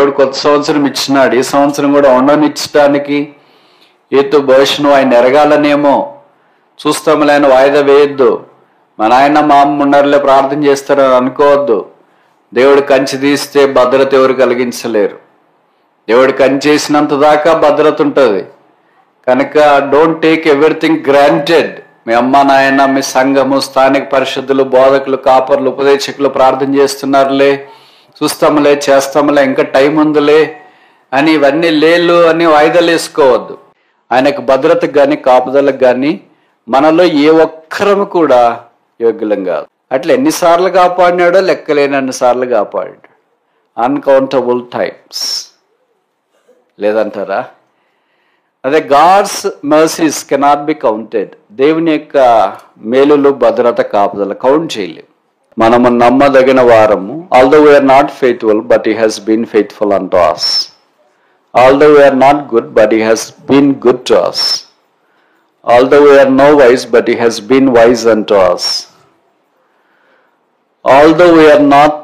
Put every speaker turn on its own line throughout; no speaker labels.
దేవుడు కొత్త సంవత్సరం ఇచ్చినాడు. ఈ సంవత్సరం కూడా ఉండనిచ్చడానికి ఏతో భవిష్యను ఆయన ఎరగాలనేమో చూస్తాములే ఆయన వాయిదా వేయొద్దు. మా నాయన మా అమ్మ ఉన్నారులే ప్రార్థన చేస్తారని అనుకోవద్దు. దేవుడు కంచి తీస్తే భద్రత ఎవరు కలిగించలేరు. దేవుడు కంచి చేసినంత దాకా భద్రత ఉంటుంది. కనుక డోంట్ టేక్ ఎవ్రీథింగ్ గ్రాంటెడ్. మీ అమ్మ నాయన, మీ సంఘము, స్థానిక పరిషత్తులు, బోధకులు, కాపర్లు, ఉపదేశకులు ప్రార్థన చేస్తున్నారులే, చూస్తాములే, చేస్తాములే, ఇంకా టైం ఉందిలే అని ఇవన్నీ లేలు అని వాయిదాలు వేసుకోవద్దు. ఆయనకు భద్రతకు కానీ కాపుదలకు కానీ మనలో ఏ ఒక్కరము కూడా యోగ్యులం కాదు. అట్లా ఎన్నిసార్లు కాపాడినాడో లెక్కలేనన్ని సార్లు కాపాడాడు. అన్కౌంటబుల్ టైమ్స్ లేదంటారా? అదే God's mercies cannot be counted. దేవుని యొక్క మేలులు, భద్రత, కాపుదల కౌంట్ చేయలేము. మనము నమ్మదగిన వారము. Although we're not faithful but he has been faithful unto us. Although we are not good but he has been good to us. Although we are no wise but he has been wise unto us. Although we are not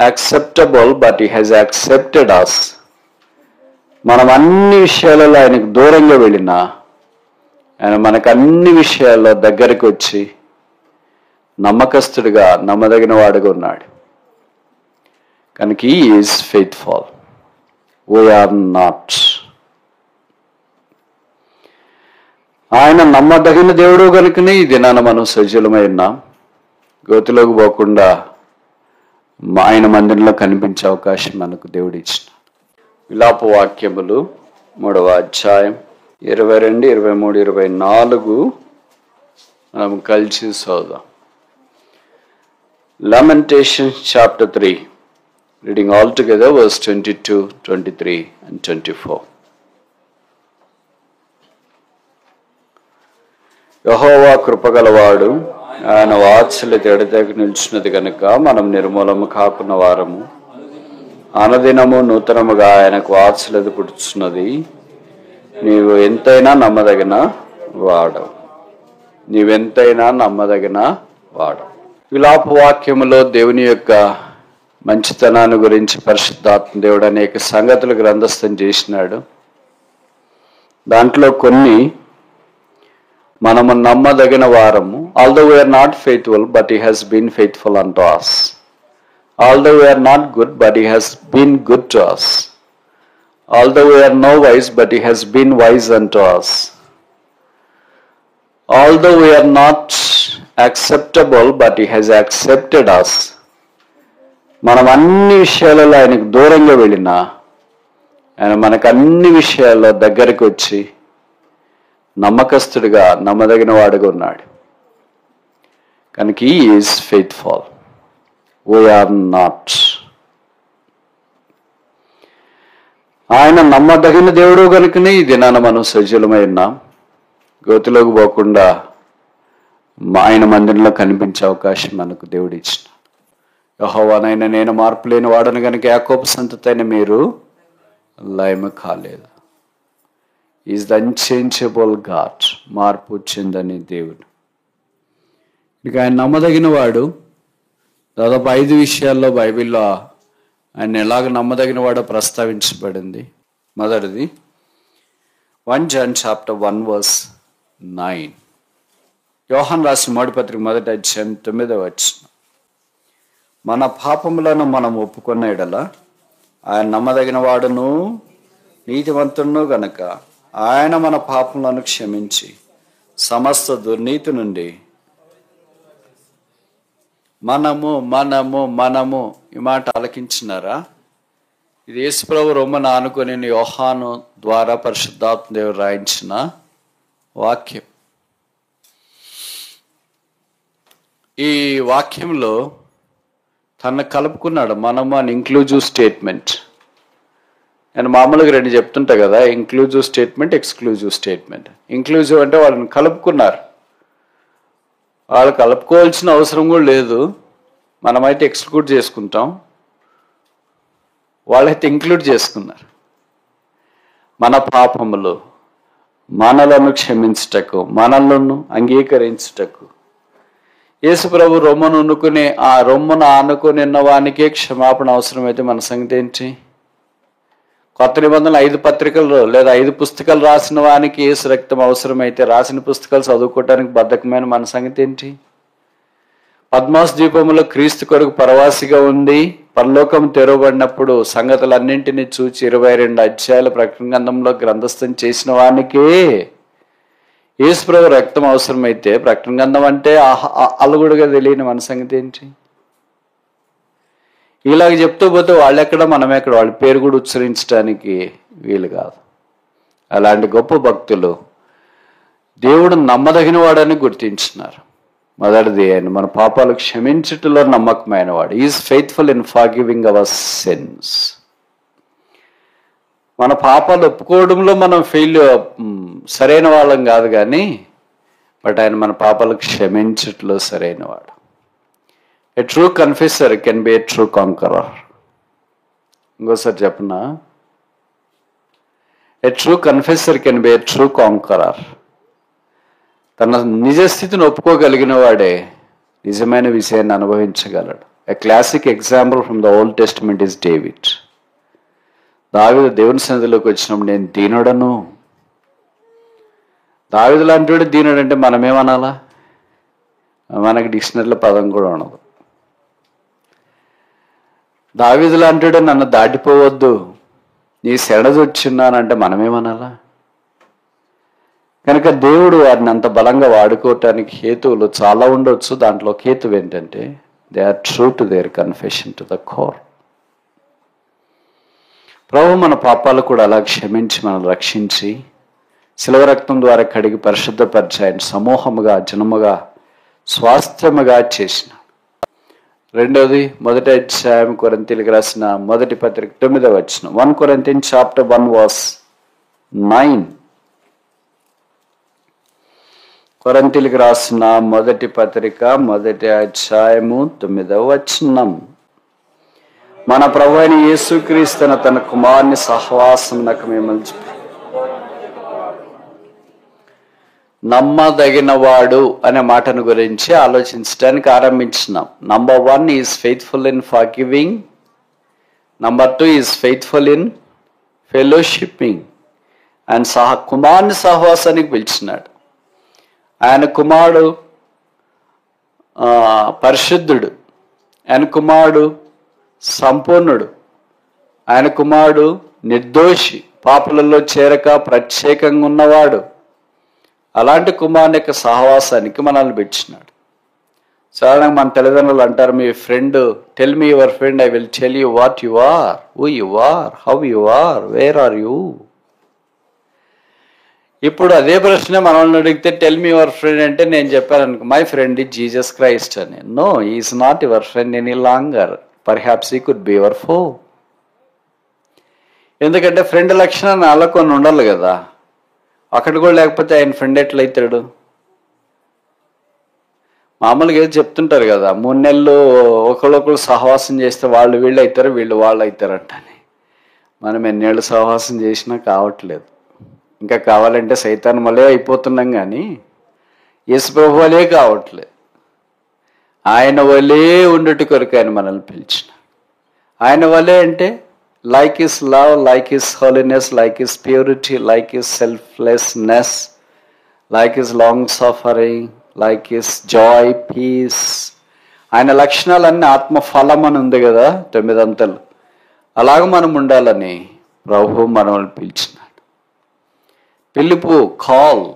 acceptable but he has accepted us. మనం అన్ని విషయాలలో ఆయనకు దూరంగా వెళ్ళినా ఆయన మనకు అన్ని విషయాల్లో దగ్గరికి వచ్చి నమ్మకస్తుడిగా, నమ్మదగిన వాడుగా ఉన్నాడు. కనుక he is faithful. We are not. ఆయన నమ్మదగిన దేవుడు కనుకనే ఈ దినాన మనం సజీలమై ఉన్నాం. గోతిలోకి పోకుండా ఆయన మందిరంలో కనిపించే అవకాశం మనకు దేవుడు ఇచ్చిన. విలాప వాక్యములు 3వ అధ్యాయం 22, 23, 24 మనం కలిసి చదువుదాం. Lamentations chapter 3. Reading all together verse 22, 23 and 24. యెహోవా కృపగలవాడు, ఆయన వాత్సల్యత ఎడతెగక నిలిచినది కనుక మనం నిర్మూలము కాకున్న వారము. అనుదినము నూతనముగా ఆయనకు వాత్సల్యత పుట్టుచున్నది. నీవు ఎంతైనా నమ్మదగిన వాడవు. నీవెంతైనా నమ్మదగిన వాడవు. విలాప వాక్యములో దేవుని యొక్క మంచితనాన్ని గురించి పరిశుద్ధాత్మ దేవుడు అనేక సంగతులు గ్రంథస్థం చేసినాడు. దాంట్లో కొన్ని మనము నమ్మదగిన వారము. Although we're not faithful but he has been faithful unto us. Although we're not good but he has been good to us. Although we're no wise but he has been wise unto us. Although we're not acceptable but he has accepted us. మనం అన్ని విషయాలలో ఆయనకు దూరంగా వెళ్ళినా ఆయన మనకు అన్ని విషయాల్లో దగ్గరికి వచ్చి నమ్మకస్తుడిగా, నమ్మదగిన వాడుగా ఉన్నాడు. కనుక he is faithful. We are not. ఆయన నమ్మదగిన దేవుడు కనుకనే ఈ దినాన మనం సజీలమై ఉన్నాం. గోతిలోకి పోకుండా ఆయన మందిరంలో కనిపించే అవకాశం మనకు దేవుడు ఇచ్చిన. యెహోవానైనా నేను మార్పు లేని వాడను కనుక యాకోబు సంతతి అయిన మీరు లయము కాలేదు. Is the unchangeable God. మార్పు చెందని దేవుడు. ఇక ఆయన నమ్మదగిన వాడు. దాదాపు 5 విషయాల్లో బైబిల్లో ఆయన ఎలాగ నమ్మదగిన వాడో ప్రస్తావించబడింది. మొదటిది 1 John chapter 1 verse 9. యోహాను రాసిన మొదటి పత్రిక 1వ అధ్యాయం 9వ వచనం. మన పాపములను మనం ఒప్పుకున్న ఎడల ఆయన నమ్మదగిన వాడును నీతివంతుడును గనక ఆయన మన పాపములను క్షమించి సమస్త దుర్నీతి నుండి మనము ఈ మాట ఆలకించినారా? ఇది యేసుప్రభు రొమ్మను ఆనుకొని యోహాను ద్వారా పరిశుద్ధాత్మ దేవుడు రాయించిన వాక్యం. ఈ వాక్యంలో తను కలుపుకున్నాడు మనము అని ఇంక్లూజివ్ స్టేట్మెంట్. నేను మామూలుగా 2 చెప్తుంటా కదా, inclusive statement, exclusive statement. Inclusive అంటే వాళ్ళని కలుపుకున్నారు. వాళ్ళు కలుపుకోవాల్సిన అవసరం కూడా లేదు. మనమైతే ఎక్స్క్లూడ్ చేసుకుంటాం, వాళ్ళైతే ఇంక్లూడ్ చేసుకున్నారు. మన పాపములు మనలను క్షమించుటకు, మనలను అంగీకరించుటకు యేసుప్రభు రొమ్మను ఆనుకుని ఉన్న వానికే క్షమాపణ అవసరమైతే మన సంగతి ఏంటి? కొత్త నిబంధనలు 5 పత్రికలు లేదా 5 పుస్తకాలు రాసిన వానికి యేసు రక్తం అవసరమైతే రాసిన పుస్తకాలు చదువుకోవటానికి బద్ధకమైన మన సంగతి ఏంటి? పద్మాస్ ద్వీపంలో క్రీస్తు కొరకు పరవాసిగా ఉంది. పరలోకం తెరవబడినప్పుడు సంగతులన్నింటినీ చూచి 22 అధ్యాయాల ప్రకటన గ్రంథంలో గ్రంథస్థం చేసిన వానికే యేసు ప్రభు రక్తం అవసరమైతే ప్రకటన గ్రంథం అంటే అలుగుడుగా తెలియని మన సంగతి ఏంటి? ఇలాగ చెప్తూ పోతే వాళ్ళెక్కడ మనమెక్కడ, వాళ్ళ పేరు కూడా ఉచ్చరించడానికి వీలు కాదు. అలాంటి గొప్ప భక్తులు దేవుడు నమ్మదగిన వాడని గుర్తించినారు. మొదటిది, ఆయన మన పాపాలు క్షమించుటలో నమ్మకమైన వాడు. Is faithful in forgiving our sins. మన పాపాలు ఒప్పుకోవడంలో మనం సరైన వాళ్ళం కాదు కానీ, బట్ ఆయన మన పాపాలు క్షమించుటలో సరైన వాడు. A true confessor can be a true conqueror. ఇంకోసారి చెప్పనా? A true confessor can be a true conqueror. తన నిజస్థితిని ఒప్పుకోగలిగిన వాడే నిజమైన విషయాన్ని అనుభవించగలడు. A classic example from the Old Testament is David. దావీదు దేవుని సన్నిధిలోకి వచ్చినప్పుడు నేను దీనుడను. దావీదు లాంటి వాడు దీనుడు అంటే మనమేమనాలా? మనకి డిక్షనరీలో పదం కూడా ఉండదు. దావీదు లాంటివాడు నన్ను దాటిపోవద్దు, నీ సెడదొచ్చున్నానంటే మనమేమనాలా? కనుక దేవుడు వారిని అంత బలంగా వాడుకోవటానికి హేతువులు చాలా ఉండొచ్చు. దాంట్లో హేతువు ఏంటంటే they are true to their confession to the core. ప్రభు మన పాపాలు కూడా అలా క్షమించి మనల్ని రక్షించి శిలువ రక్తం ద్వారా కడిగి పరిశుద్ధపరిచి ఆయన సమూహముగా జనముగా స్వాస్థ్యముగా చేసిన. రెండవది, మొదటి అధ్యాయం కొరింథీయులకు రాసిన మొదటి పత్రిక 9వ వచనం. 1 Corinthians chapter 1 verse 9. కొరింథీయులకు రాసిన మొదటి పత్రిక మొదటి అధ్యాయము 9వ వచనం. మన ప్రభు అయిన యేసుక్రీస్తు తన కుమారుని సహవాసమునకు మిమ్మల్ని నమ్మదగినవాడు అనే మాటను గురించి ఆలోచించడానికి ఆరంభించినాం. Number 1 is faithful in forgiving. Number 2 is faithful in fellowshipping. ఆయన కుమారుని సహవాసానికి పిలిచినాడు. ఆయన కుమారుడు పరిశుద్ధుడు, ఆయన కుమారుడు సంపూర్ణుడు, ఆయన కుమారుడు నిర్దోషి, పాపులలో చేరక ప్రత్యేకంగా ఉన్నవాడు. అలాంటి కుమారుని యొక్క సహవాసానికి మనల్ని పిలిచినాడు. సాధారణంగా మన తల్లిదండ్రులు అంటారు, మీ friend, tell me your friend, I will tell you what you are, who you are, how you are, where are you. ఇప్పుడు అదే ప్రశ్న మనల్ని అడిగితే టెల్ మీ యువర్ ఫ్రెండ్ అంటే నేను చెప్పాను అనుకో, my friend is Jesus Christ అని. No, is not your friend any longer. Perhaps he could be your foe. ఎందుకంటే ఫ్రెండ్ లక్షణాలు అలా కొన్ని ఉండాలి కదా. అక్కడ కూడా లేకపోతే ఆయన ఫ్రెండ్ ఎట్లయితాడు? మామూలుగా ఏదో చెప్తుంటారు కదా, 3 నెలలు ఒకళ్ళొకళ్ళు సహవాసం చేస్తే వాళ్ళు వీళ్ళు అవుతారు, వీళ్ళు వాళ్ళు అవుతారంటని. మనం ఎన్నేళ్ళు సహవాసం చేసినా కావట్లేదు. ఇంకా కావాలంటే సైతాన్ వలే అయిపోతున్నాం కానీ యేసు ప్రభు వలే కావట్లేదు. ఆయన వలే ఉండేటి కొరకు ఆయన మనల్ని పిలిచిన. ఆయన వలే అంటే like his love, like his holiness, like his purity, like his selflessness, like his long suffering, like his joy, peace. ఆయన లక్షణాలన్నీ ఆత్మఫలం అని ఉంది కదా 9 అంతలు. అలాగ మనం ఉండాలని ప్రభు మనల్ని పిలిచినాడు. పిలుపు, కాల్.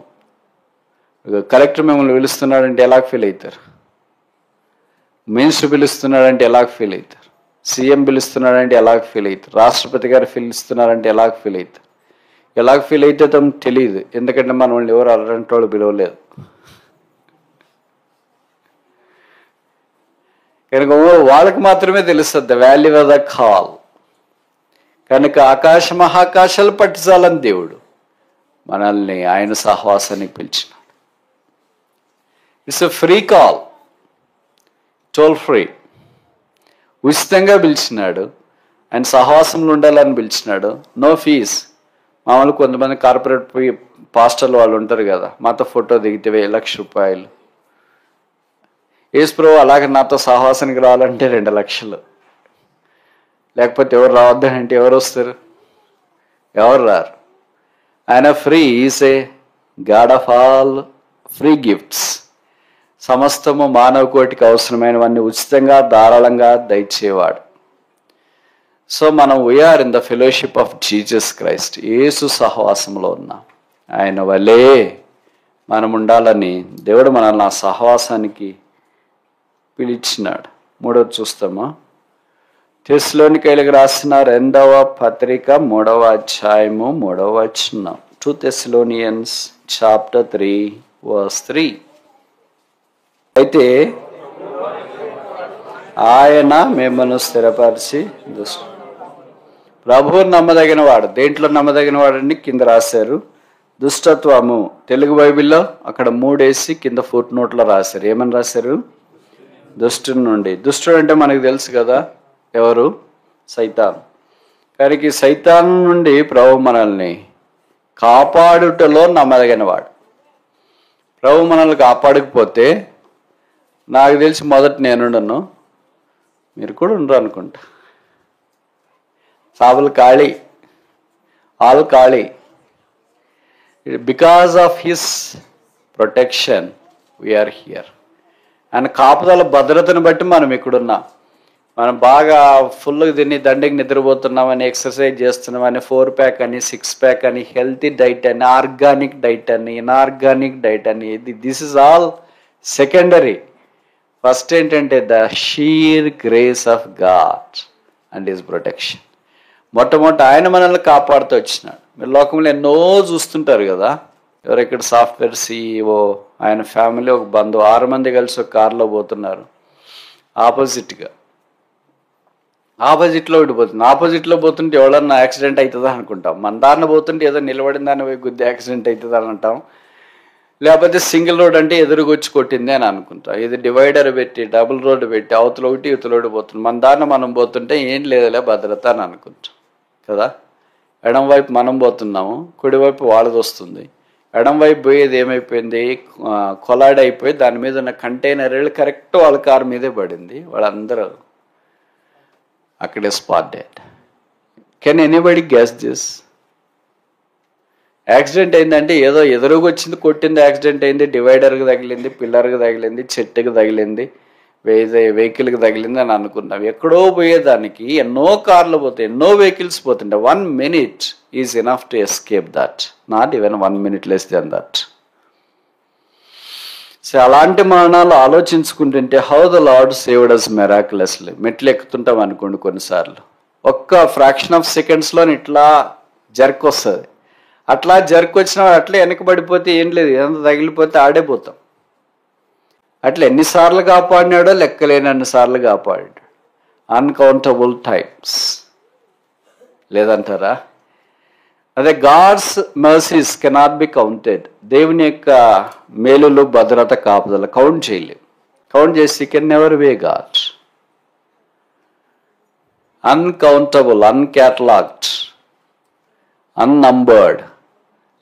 కలెక్టర్ మిమ్మల్ని పిలుస్తున్నాడంటే ఎలా ఫీల్ అవుతారు? మినిస్టర్ పిలుస్తున్నాడంటే ఎలా ఫీల్ అవుతారు? సీఎం పిలుస్తున్నాడంటే ఎలా ఫీల్ అవుతారు? రాష్ట్రపతి గారు పిలుస్తున్నారంటే ఎలా ఫీల్ అవుతారు? ఎలా ఫీల్ అయితే తెలియదు, ఎందుకంటే మన వాళ్ళు ఎవరు అలాంటి వాళ్ళు పిలవలేదు. కనుక వాళ్ళకి మాత్రమే తెలుస్తుంది the value of the call. కనుక ఆకాశ మహాకాశాలు పట్టించాలని దేవుడు మనల్ని ఆయన సహవాసానికి పిలిచినాడు. It's a free call, toll free. ఉచితంగా పిలిచినాడు. ఆయన సహవాసంలో ఉండాలని పిలిచినాడు. No fees. మామూలు కొంతమంది కార్పొరేట్ పాస్టర్లు వాళ్ళు ఉంటారు కదా, మాతో ఫోటో దిగితే 1 లక్ష రూపాయలు. యేసు ప్రభు అలాగే నాతో సహవాసానికి రావాలంటే 2 లక్షలు. లేకపోతే ఎవరు రావద్దని అంటే ఎవరు వస్తారు? ఎవరు రారు. ఆయన free, is a God of all free gifts. సమస్తము మానవ కోటికి అవసరమైనవన్నీ ఉచితంగా ధారాళంగా దయచేవాడు. సో మనం we are in the fellowship of Jesus Christ. యేసు సహవాసంలో ఉన్నాం. ఆయన వలే మనం ఉండాలని దేవుడు మనల్ని ఆ సహవాసానికి పిలిచినాడు. మూడవది చూస్తామా? తెస్సలోనికైలకు రాసిన 2వ పత్రిక 3వ అధ్యాయము 3వ వచనం. 2 Thessalonians chapter 3 verse 3. అయితే ఆయన మిమ్మల్ని స్థిరపరిచి ప్రభువు నమ్మదగిన వాడు. దేంట్లో నమ్మదగిన వాడని కింద రాశారు. దుష్టత్వము, తెలుగు బైబిల్లో అక్కడ 3 వేసి కింద ఫుట్ నోట్లో రాశారు. ఏమని రాశారు? దుష్టుడి నుండి. దుష్టుడు అంటే మనకు తెలుసు కదా, ఎవరు? సైతాన్. కానీ సైతాన్ నుండి ప్రభు మనల్ని కాపాడుటలో నమ్మదగిన వాడు. ప్రభు మనల్ని కాపాడకపోతే నాకు తెలిసి మొదట నేనుండను, మీరు కూడా ఉండరు అనుకుంటా. సాబులు ఖాళీ, ఆల్ ఖాళీ. Because of his protection we're here. ఆయన కాపుదల భద్రతను బట్టి మనం ఇక్కడున్నాం. మనం బాగా ఫుల్గా తిని దండికి నిద్రపోతున్నామని, ఎక్సర్సైజ్ చేస్తున్నామని, 4 ప్యాక్ అని, 6 ప్యాక్ అని, హెల్తీ డైట్ అని, ఆర్గానిక్ డైట్ అని, ఇన్ఆర్గానిక్ డైట్ అని, this is all secondary. First ఏంటంటే the sheer grace of God and his protection. మొట్టమొదటి ఆయన మనల్ని కాపాడుతూ వచ్చినాడు. మీరు లోకంలో ఎన్నో చూస్తుంటారు కదా. ఎవరు ఇక్కడ సాఫ్ట్వేర్ CEO, ఆయన ఫ్యామిలీ, ఒక బంధువు, 6 మంది కలిసి ఒక కారులో పోతున్నారు. ఆపోజిట్లో పోతుంది. ఆపోజిట్లో పోతుంటే ఎవడన్నా యాక్సిడెంట్ అవుతుందా అనుకుంటాం. మన దారిన పోతుంటే ఏదో నిలబడిన దాన్ని పోయి గుద్ది యాక్సిడెంట్ అవుతుంది అని అంటాం. లేకపోతే సింగిల్ రోడ్ అంటే ఎదురుగొచ్చి కొట్టింది అని అనుకుంటాం. ఇది డివైడర్ పెట్టి, డబుల్ రోడ్డు పెట్టి, అవతల ఒకటి ఇవతల ఒకటి పోతుంది. మన దారిన మనం పోతుంటే ఏం లేదులే భద్రత అని అనుకుంటాం కదా. ఎడం వైపు మనం పోతున్నాము, కుడివైపు వాళ్ళది వస్తుంది. ఎడం వైపు పోయేది ఏమైపోయింది, కొలాడ్ అయిపోయి దాని మీద ఉన్న కంటైనర్ వెళ్ళి కరెక్ట్ వాళ్ళ కారు మీదే పడింది. వాళ్ళందరూ అక్కడే spot dead. Can anybody guess this? Accident అయిందంటే ఏదో ఎదురుగా వచ్చింది, కొట్టింది, యాక్సిడెంట్ అయింది, డివైడర్కి తగిలింది, పిల్లర్కి తగిలింది, చెట్టుకి తగిలింది, వెహికల్కి తగిలింది అని అనుకున్నాం. ఎక్కడో పోయేదానికి ఎన్నో కార్లు పోతాయి, ఎన్నో వెహికల్స్ పోతుంటాయి. 1 minute is enough to escape that, not even 1 minute less than that. So అలాంటి మరణాలు ఆలోచించుకుంటుంటే how the Lord saved us miraculously. మెట్లు ఎక్కుతుంటాం అనుకోండి, కొన్నిసార్లు ఒక్క ఫ్రాక్షన్ ఆఫ్ సెకండ్స్లో ఇట్లా జర్క్ వస్తుంది. అట్లా జర్క్ వచ్చిన అట్లా వెనకబడిపోతే ఏం లేదు, ఏదంతా తగిలిపోతే ఆడైపోతాం. అట్లా ఎన్నిసార్లు కాపాడినాడో లెక్కలేనన్ని సార్లు కాపాడాడు. అన్కౌంటబుల్ టైమ్స్ లేదంటారా? అదే God's mercies cannot be counted. దేవుని యొక్క మేలులు, భద్రత, కాపుదల కౌంట్ చేయలేము. కౌంట్ చేసి can never weigh God. Uncountable, uncatalogued, unnumbered,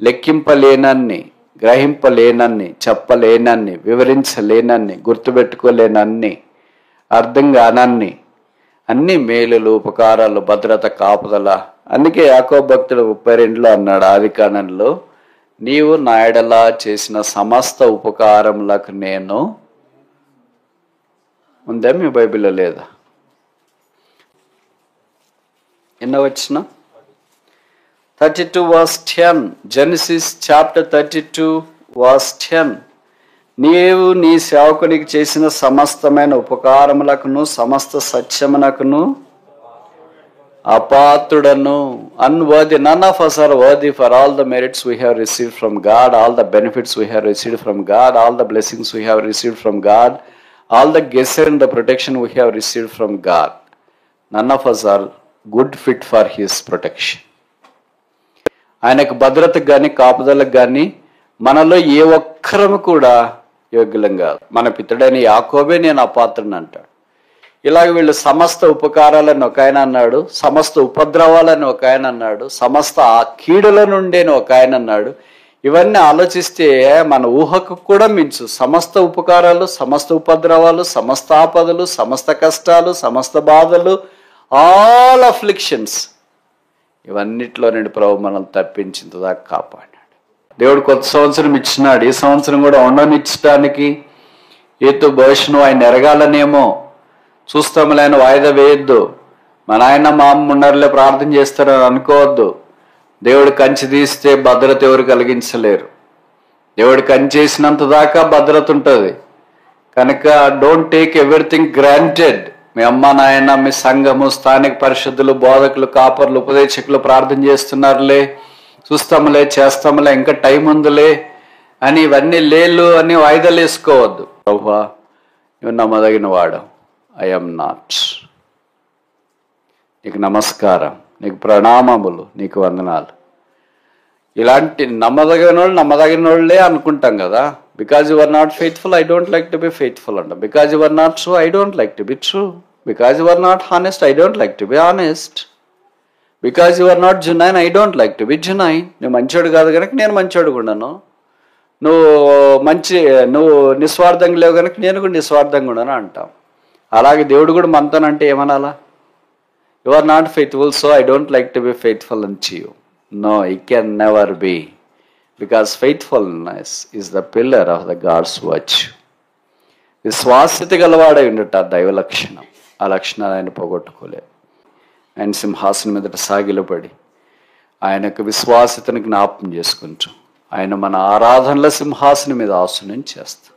లెక్కింపలేనన్ని, గ్రహింపలేనన్ని, చెప్పలేనన్ని, వివరించలేనన్ని, గుర్తుపెట్టుకోలేనన్ని, అర్థం కానన్ని అన్ని మేలులు, ఉపకారాలు, భద్రత, కాపుదల. అందుకే యాకోబు భక్తుడు 32లో అన్నాడు, ఆదికాండంలో, నీవు నా ఎడల చేసిన సమస్త ఉపకారములకు నేను. ఉందా మీ బైబిల్లో? లేదా? ఎన్నో వచ్చిన 32 verse 10. Genesis chapter 32 verse 10. నీవు నీ సేవకునికి చేసిన సమస్తమైన ఉపకారములకును సమస్త సత్యమునకును అపాత్రుడను. Unworthy, none of us are worthy for all the merits we have received from God, all the benefits we have received from God, all the blessings we have received from God, all the geser and the protection we have received from God. None of us are good fit for his protection. ఆయనకు భద్రతకు కానీ కాపుదలకు కానీ మనలో ఏ ఒక్కరము కూడా యోగ్యులం కాదు. మన పితడైన యాకోబే నేను అపాత్రుని అంటాడు. ఇలాగ వీళ్ళు సమస్త ఉపకారాలని ఒక ఆయన అన్నాడు, సమస్త ఉపద్రవాలని ఒక ఆయన అన్నాడు, సమస్త కీడుల నుండేని ఒక ఆయన అన్నాడు. ఇవన్నీ ఆలోచిస్తే మన ఊహకు కూడా మించు. సమస్త ఉపకారాలు, సమస్త ఉపద్రవాలు, సమస్త ఆపదలు, సమస్త కష్టాలు, సమస్త బాధలు, ఆల్ అఫ్లిక్షన్స్ ఇవన్నిట్లో నుండి ప్రభు మనల్ని తప్పించేంతదాకా కాపాడాడు. దేవుడు కొత్త సంవత్సరం ఇచ్చినాడు. ఈ సంవత్సరం కూడా ఉండనిచ్చడానికి ఏతో భవిష్యత్తు ఆయన ఎరగాలనేమో చూస్తాములే ఆయన వాయిదా వేయొద్దు. మా నాయన మా అమ్మ ఉన్నారులే ప్రార్థన చేస్తారని అనుకోవద్దు. దేవుడు కంచి తీస్తే భద్రత ఎవరు కలిగించలేరు. దేవుడు కంచి చేసినంత దాకా భద్రత ఉంటుంది. కనుక డోంట్ టేక్ ఎవ్రీథింగ్ గ్రాంటెడ్. మీ అమ్మ నాయన, మీ సంఘము, స్థానిక పరిషత్తులు, బోధకులు, కాపర్లు, ఉపదేశకులు ప్రార్థన చేస్తున్నారులే, చూస్తాములే, చేస్తాములే, ఇంకా టైం ఉందిలే అని ఇవన్నీ లేలు అని వాయిదాలు వేసుకోవద్దు. ప్రభువా నువ్వు నమ్మదగిన వాడు. I'm not. నీకు నమస్కారం, నీకు ప్రణామములు, నీకు వందనాలు. ఇలాంటి నమ్మదగిన వాళ్ళే అనుకుంటాం కదా. Because you are not faithful, I don't like to be faithful అంట. Because you are not true, I don't like to be true. Because you are not honest, I don't like to be honest. Because you are not genuine, I don't like to be genuine. నువ్వు మంచోడు కాదు కనుక నేను మంచోడు కూడాను. నువ్వు నిస్వార్థంగా లేవు కనుక నేను కూడా నిస్వార్థంగా ఉండను అంటాం. అలాగే దేవుడు కూడా మనతోనంటే ఏమనాలా? You are not faithful, so I don't like to be faithful అని you. No, it can never be. Because faithfulness is the pillar of the God's virtue. విశ్వాస్యత గలవాడై ఉండట దైవ లక్షణం. ఆ లక్షణాలు ఆయన పోగొట్టుకోలేదు. ఆయన సింహాసనం మీదట సాగిలపడి ఆయన యొక్క విశ్వాస్యతను జ్ఞాపకం చేసుకుంటూ ఆయన మన ఆరాధనల సింహాసనం మీద ఆసనం చేస్తాం.